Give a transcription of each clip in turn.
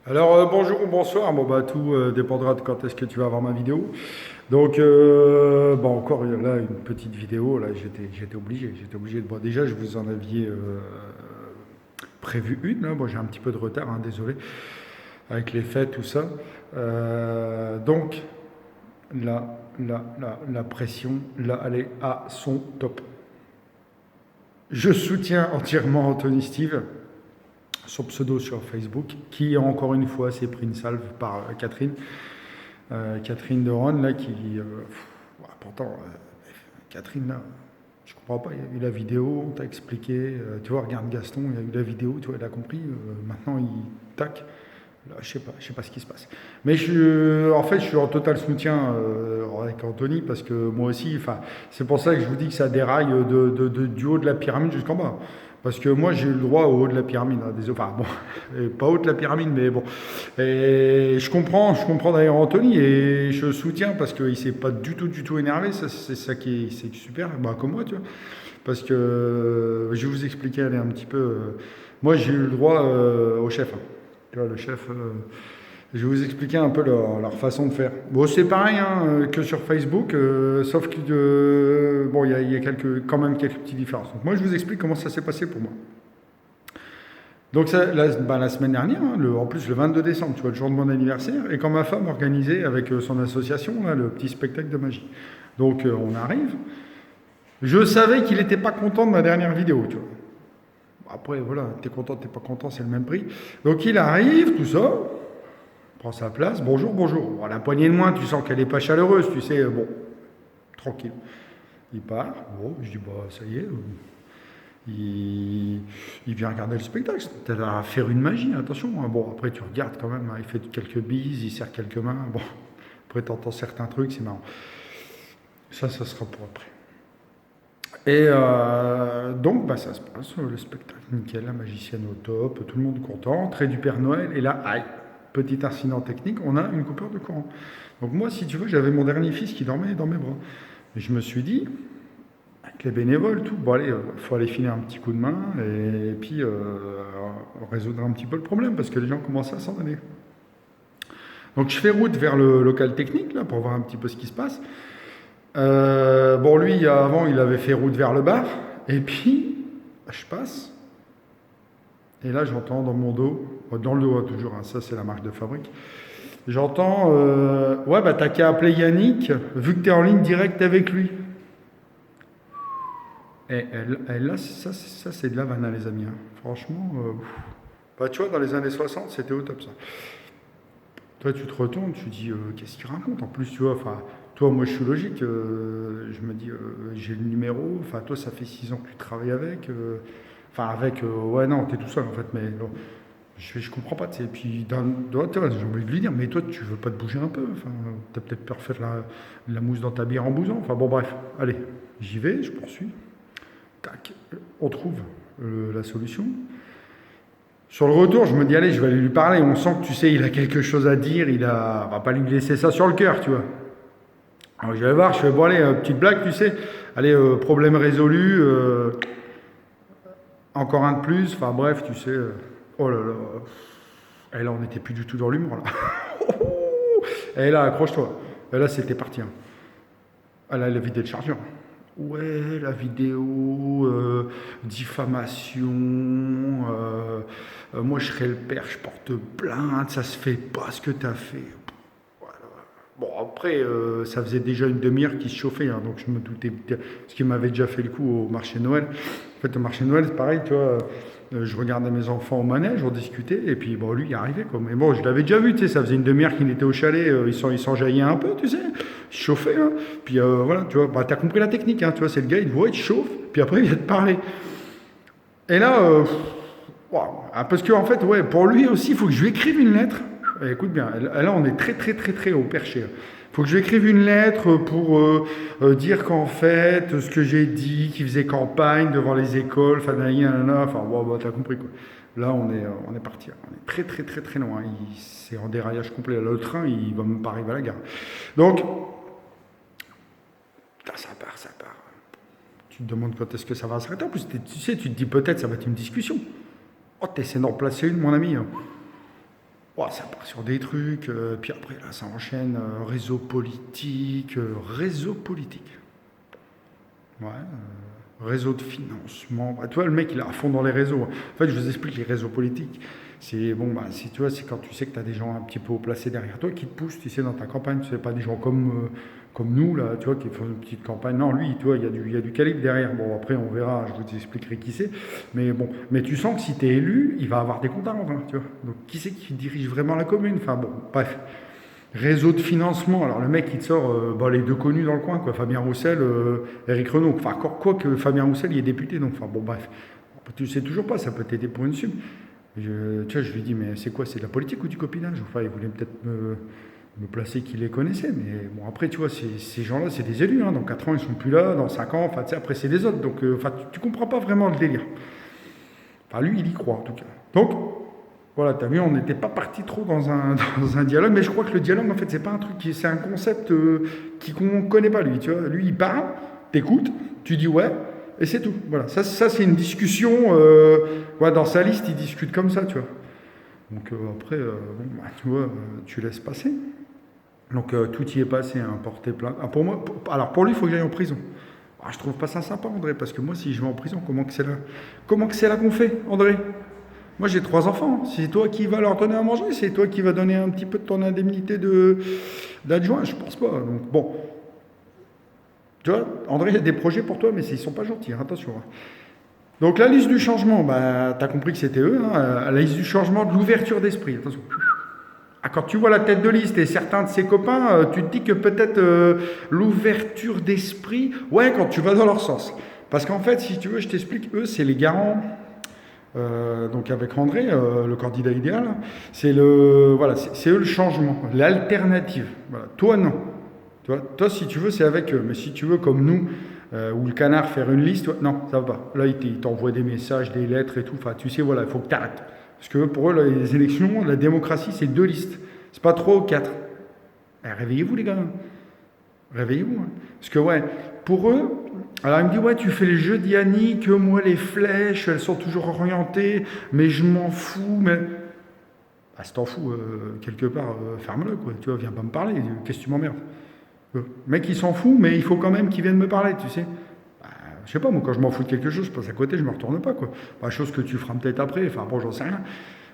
Alors bonjour ou bonsoir, bon bah tout dépendra de quand est-ce que tu vas voir ma vidéo. Donc bon encore là une petite vidéo, là j'étais obligé de bon, déjà je vous en aviez prévu une, là. Bon j'ai un petit peu de retard, hein, désolé, avec les fêtes, tout ça. Donc la pression, là elle est à son top. Je soutiens entièrement Anthony Steve, son pseudo sur Facebook, qui encore une fois s'est pris une salve par Catherine de Ron, là, qui. Pourtant, Catherine, là, je comprends pas, il y a eu la vidéo, on t'a expliqué, tu vois, regarde Gaston, il y a eu la vidéo, tu vois, il a compris, maintenant il tac. Là, je sais pas ce qui se passe. Mais en fait, je suis en total soutien avec Anthony parce que moi aussi, enfin, c'est pour ça que je vous dis que ça déraille du haut de la pyramide jusqu'en bas. Parce que moi, j'ai eu le droit au haut de la pyramide. Hein, enfin, bon, pas haut de la pyramide, mais bon. Et je comprends d'ailleurs Anthony et je soutiens parce qu'il s'est pas du tout énervé. Ça, c'est ça qui est super. Bah, comme moi, tu vois. Parce que je vais vous expliquer, allez, un petit peu. Moi, j'ai eu le droit au chef. Hein. Tu vois, le chef, je vais vous expliquer un peu leur façon de faire. Bon, c'est pareil hein, que sur Facebook, sauf que bon, il y a quand même quelques petites différences. Donc moi, je vous explique comment ça s'est passé pour moi. Donc ça, la semaine dernière, hein, en plus le 22 décembre, tu vois, le jour de mon anniversaire, et quand ma femme organisait avec son association là, le petit spectacle de magie. Donc on arrive. Je savais qu'il n'était pas content de ma dernière vidéo, tu vois. Après, voilà, t'es content, t'es pas content, c'est le même prix. Donc il arrive, tout ça, prend sa place, bonjour, bonjour. Bon, la poignée de main, tu sens qu'elle n'est pas chaleureuse, tu sais, bon, tranquille. Il part, bon, je dis, bah ça y est, il vient regarder le spectacle. T'as à faire une magie, attention. Hein. Bon, après tu regardes quand même, hein, il fait quelques bises, il serre quelques mains. Bon, après t'entends certains trucs, c'est marrant. Ça sera pour après. Et donc, bah, ça se passe, le spectacle nickel, la magicienne au top, tout le monde content, trait du Père Noël, et là, aïe, petit incident technique, on a une coupure de courant. Donc moi, si tu veux, j'avais mon dernier fils qui dormait dans mes bras. Et je me suis dit, avec les bénévoles, tout, bon allez, faut aller filer un petit coup de main, et puis résoudre un petit peu le problème, parce que les gens commençaient à s'en donner. Donc je fais route vers le local technique, là, pour voir un petit peu ce qui se passe. Bon, lui, avant, il avait fait route vers le bar. Et puis, je passe. Et là, j'entends dans mon dos, dans le dos, hein, toujours, hein, ça c'est la marque de fabrique. J'entends, ouais, bah t'as qu'à appeler Yannick, vu que t'es en ligne directe avec lui. Et là, ça c'est de la vanne, les amis. Hein. Franchement, bah, tu vois, dans les années 60, c'était au top ça. Toi, tu te retournes, tu dis, qu'est-ce qu'il raconte? En plus, tu vois, enfin, toi, moi, je suis logique. Je me dis, j'ai le numéro. Enfin, toi, ça fait 6 ans que tu travailles avec. Enfin, avec, ouais, non, t'es tout seul, en fait. Mais bon, je comprends pas. Et puis, j'ai envie de lui dire, mais toi, tu veux pas te bouger un peu? Enfin, t'as peut-être peur de faire la mousse dans ta bière en bousant. Enfin, bon, bref. Allez, j'y vais, je poursuis. Tac, on trouve la solution. Sur le retour, je me dis, allez, je vais aller lui parler. On sent que, tu sais, il a quelque chose à dire. On va pas lui laisser ça sur le cœur, tu vois. Alors, je vais voir, je fais, bon, allez, petite blague, tu sais. Allez, problème résolu. Encore un de plus. Enfin, bref, tu sais. Oh là là. Et là, on n'était plus du tout dans l'humour, là. Et là, accroche-toi. Et là, c'était parti. Hein. Elle a vidé le chargeur. Ouais, la vidéo, diffamation, moi je serais le père, je porte plainte, ça se fait pas ce que t'as fait. Voilà. Bon, après, ça faisait déjà une demi-heure qu'il se chauffait, hein, donc je me doutais, parce qu'il m'avait déjà fait le coup au marché de Noël. En fait, au marché de Noël, c'est pareil, tu vois, je regardais mes enfants au manège, on discutait, et puis bon, lui, il arrivait, quoi. Mais bon, je l'avais déjà vu, tu sais, ça faisait une demi-heure qu'il était au chalet, il s'enjaillait un peu, tu sais, il se chauffait, hein. Puis voilà, tu vois, bah, t'as compris la technique, hein, tu vois, c'est le gars, il te voit, il te chauffe, puis après, il vient te parler. Et là, wow, parce qu'en fait, ouais, pour lui aussi, il faut que je lui écrive une lettre. Écoute bien, là, on est très au perché. Il faut que je lui écrive une lettre pour dire qu'en fait, ce que j'ai dit, qu'il faisait campagne devant les écoles, enfin, bon, bah, t'as compris quoi. Là, on est parti. On est très loin. C'est en déraillage complet. Là, le train, il va même pas arriver à la gare. Donc, ça part. Tu te demandes quand est-ce que ça va s'arrêter. En plus, tu sais, tu te dis peut-être ça va être une discussion. Oh, t'essaies d'en placer une, mon ami. Hein. oh, ça part sur des trucs, puis après, là, ça enchaîne, réseau politique, réseau politique. Ouais, réseau de financement. Bah, tu vois, le mec, il est à fond dans les réseaux. En fait, je vous explique les réseaux politiques. C'est bon, bah, si tu vois, c'est quand tu sais que tu as des gens un petit peu haut placés derrière toi qui te poussent, tu sais, dans ta campagne. Tu sais, pas des gens comme nous, là, tu vois, qui font une petite campagne. Non, lui, tu vois, il y a du calibre derrière. Bon, après, on verra, je vous expliquerai qui c'est. Mais bon, mais tu sens que si tu es élu, il va avoir des comptes à rendre, hein, tu vois. Donc, qui c'est qui dirige vraiment la commune? Enfin, bon, bref. Réseau de financement, alors le mec il te sort les deux connus dans le coin, quoi, Fabien Roussel, Éric Renault. Enfin, encore quoi que Fabien Roussel il est député, donc enfin bon bref. Tu sais toujours pas, ça peut t'aider pour une sub. Tu vois, je lui dis, mais c'est quoi, c'est de la politique ou du copinage? Enfin, il voulait peut-être me placer qu'il les connaissait, mais bon, après, tu vois, ces gens-là, c'est des élus, hein, dans 4 ans, ils sont plus là, dans 5 ans, enfin, tu sais, après, c'est des autres, donc, enfin, tu comprends pas vraiment le délire. Enfin, lui, il y croit, en tout cas. Donc, voilà, tu as vu, on n'était pas parti trop dans un dialogue, mais je crois que le dialogue, en fait, c'est pas un truc, c'est un concept qu'on ne connaît pas, lui, tu vois. Lui, il parle, t'écoutes, tu dis ouais, et c'est tout. Voilà, ça c'est une discussion, ouais, dans sa liste, il discute comme ça, tu vois. Donc après, bon, bah, tu vois, tu laisses passer. Donc tout y est passé, hein, porter plainte. Ah, pour moi, alors pour lui, il faut que j'aille en prison. Ah, je trouve pas ça sympa, André, parce que moi, si je vais en prison, comment que c'est là qu'on fait, André? Moi, j'ai 3 enfants. C'est toi qui vas leur donner à manger. C'est toi qui vas donner un petit peu de ton indemnité d'adjoint. Je pense pas. Donc, bon. Tu vois, André, il y a des projets pour toi, mais ils sont pas gentils. Hein, attention. Hein. Donc, la liste du changement, bah, tu as compris que c'était eux. Hein, la liste du changement de l'ouverture d'esprit. Attention. Ah, quand tu vois la tête de liste et certains de ses copains, tu te dis que peut-être l'ouverture d'esprit, ouais, quand tu vas dans leur sens. Parce qu'en fait, si tu veux, je t'explique, eux, c'est les garants. Donc avec André, le candidat idéal, c'est eux le changement, l'alternative. Voilà. Toi non. Toi si tu veux c'est avec eux, mais si tu veux comme nous ou le canard faire une liste, non ça va pas. Là il t'envoie des messages, des lettres et tout. Enfin tu sais voilà, il faut que tu arrêtes. Parce que pour eux là, les élections, la démocratie c'est 2 listes, c'est pas 3 ou 4. Réveillez-vous les gars. Réveillez-vous. Hein. Parce que ouais, pour eux, alors il me dit ouais tu fais les jeux d'Yannick, moi les flèches, elles sont toujours orientées, mais je m'en fous, mais... Ah si t'en fous, quelque part, ferme-le quoi, tu vois, viens pas me parler, qu'est-ce que tu m'emmerdes? Le mec il s'en fout, mais il faut quand même qu'il vienne me parler, tu sais. Bah, je sais pas, moi quand je m'en fous de quelque chose, je passe à côté, je me retourne pas quoi. Pas chose que tu feras peut-être après, enfin bon j'en sais rien.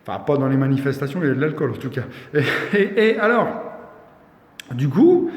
Enfin pas dans les manifestations, il y a de l'alcool en tout cas. Et alors, du coup...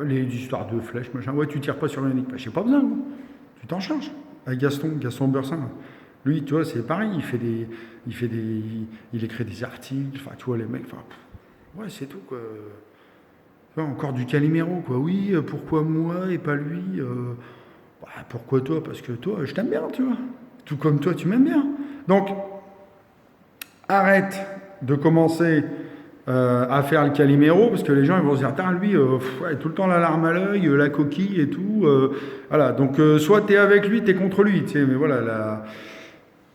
les histoires de flèches, machin. Ouais, tu tires pas sur Yannick. Bah, j'ai pas besoin. Tu t'en charges. Avec Gaston Bersin. Lui, tu vois, c'est pareil. Il écrit des articles. Enfin, tu vois, les mecs. Enfin, ouais, c'est tout, quoi. Tu vois, encore du Calimero, quoi. Oui, pourquoi moi et pas lui bah, pourquoi toi? Parce que toi, je t'aime bien, tu vois. Tout comme toi, tu m'aimes bien. Donc, arrête de commencer à faire le Calimero, parce que les gens ils vont se dire, lui, ouais, tout le temps la larme à l'œil, la coquille et tout. Voilà, donc soit tu es avec lui, tu es contre lui, tu sais, mais voilà,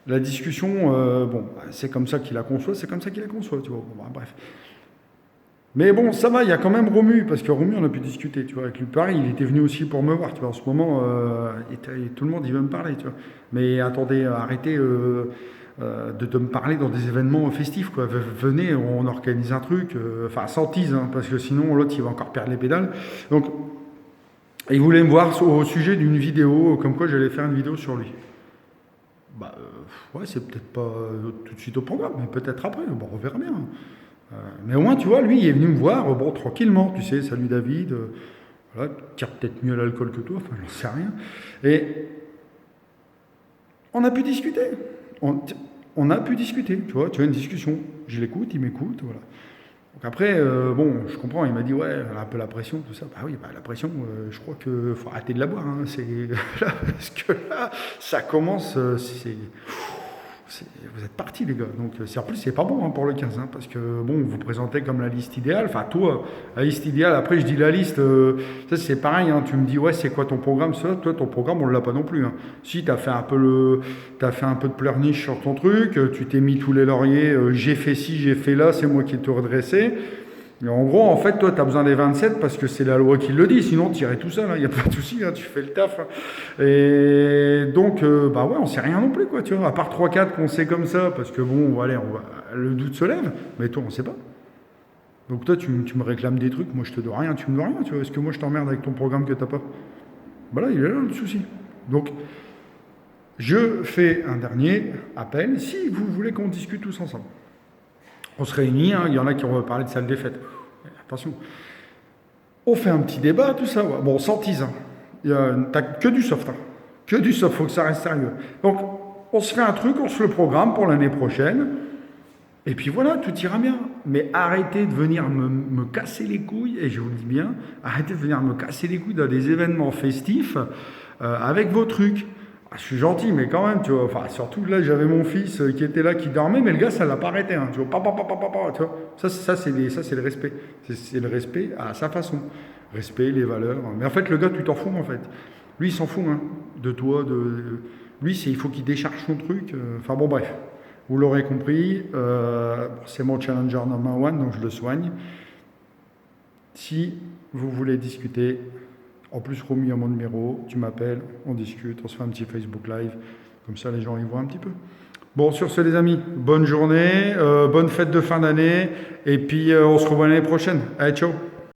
la discussion, bon, c'est comme ça qu'il la conçoit, tu vois. Bon, bah, bref. Mais bon, ça va, il y a quand même Romu, parce que Romu, on a pu discuter, tu vois, avec lui. Pareil, il était venu aussi pour me voir, tu vois, en ce moment, et tout le monde, il veut me parler, tu vois. Mais attendez, arrêtez... de me parler dans des événements festifs, quoi. Venez, on organise un truc, enfin sans tease, hein, parce que sinon l'autre il va encore perdre les pédales. Donc, il voulait me voir au sujet d'une vidéo, comme quoi j'allais faire une vidéo sur lui. Bah, ouais, c'est peut-être pas tout de suite au programme, mais peut-être après, bon, on verra bien. Mais au moins, tu vois, lui, il est venu me voir, bon, tranquillement, tu sais, salut David, voilà, tu tires peut-être mieux l'alcool que toi, enfin, j'en sais rien. Et on a pu discuter. On a pu discuter, tu vois, une discussion. Je l'écoute, il m'écoute, voilà. Donc après, bon, je comprends, il m'a dit, ouais, elle a un peu la pression, tout ça. Bah oui, bah, la pression, je crois qu'il faut arrêter de la boire, hein, parce que là, ça commence, vous êtes partis, les gars. Donc, en plus, c'est pas bon hein, pour le 15, hein, parce que, bon, vous présentez comme la liste idéale. Enfin, toi, la liste idéale, après, je dis la liste, ça, c'est pareil. Hein, tu me dis, ouais, c'est quoi ton programme? Ça, toi, ton programme, on l'a pas non plus. Hein. Si, t'as fait un peu de pleurniche sur ton truc, tu t'es mis tous les lauriers, j'ai fait ci, j'ai fait là, c'est moi qui t'ai redressé. Mais en gros, en fait, toi, tu as besoin des 27 parce que c'est la loi qui le dit. Sinon, tu irais tout seul. Il n'y a pas de souci. Tu fais le taf. Et donc, bah ouais, on sait rien non plus, quoi. Tu vois, à part 3-4 qu'on sait comme ça, parce que bon, allez, le doute se lève. Mais toi, on sait pas. Donc toi, tu me réclames des trucs. Moi, je te dois rien. Tu me dois rien. Tu vois, est-ce que moi, je t'emmerde avec ton programme que t'as pas? Voilà, il est là le souci. Donc, je fais un dernier appel. Si vous voulez qu'on discute tous ensemble. On se réunit, il y en a qui ont parlé de salle des fêtes. Attention. On fait un petit débat, tout ça. Ouais. Bon, sans tease. T'as que du soft. Que du soft, faut que ça reste sérieux. Donc, on se fait un truc, on se le programme pour l'année prochaine. Et puis voilà, tout ira bien. Mais arrêtez de venir me casser les couilles, et je vous le dis bien, arrêtez de venir me casser les couilles dans des événements festifs avec vos trucs. Je suis gentil, mais quand même, tu vois, enfin, surtout là, j'avais mon fils qui était là, qui dormait, mais le gars, ça l'a pas arrêté, tu vois, tu vois. Ça, c'est le respect. C'est le respect à sa façon. Respect, les valeurs. Mais en fait, le gars, tu t'en fous, en fait. Lui, il s'en fout, de toi, Lui, il faut qu'il décharge son truc. Enfin, bon, bref. Vous l'aurez compris, c'est mon challenger number 1, donc je le soigne. Si vous voulez discuter, en plus, Romy a mon numéro, tu m'appelles, on discute, on se fait un petit Facebook Live, comme ça les gens y voient un petit peu. Bon, sur ce les amis, bonne journée, bonne fête de fin d'année, et puis on se revoit l'année prochaine. Allez, ciao!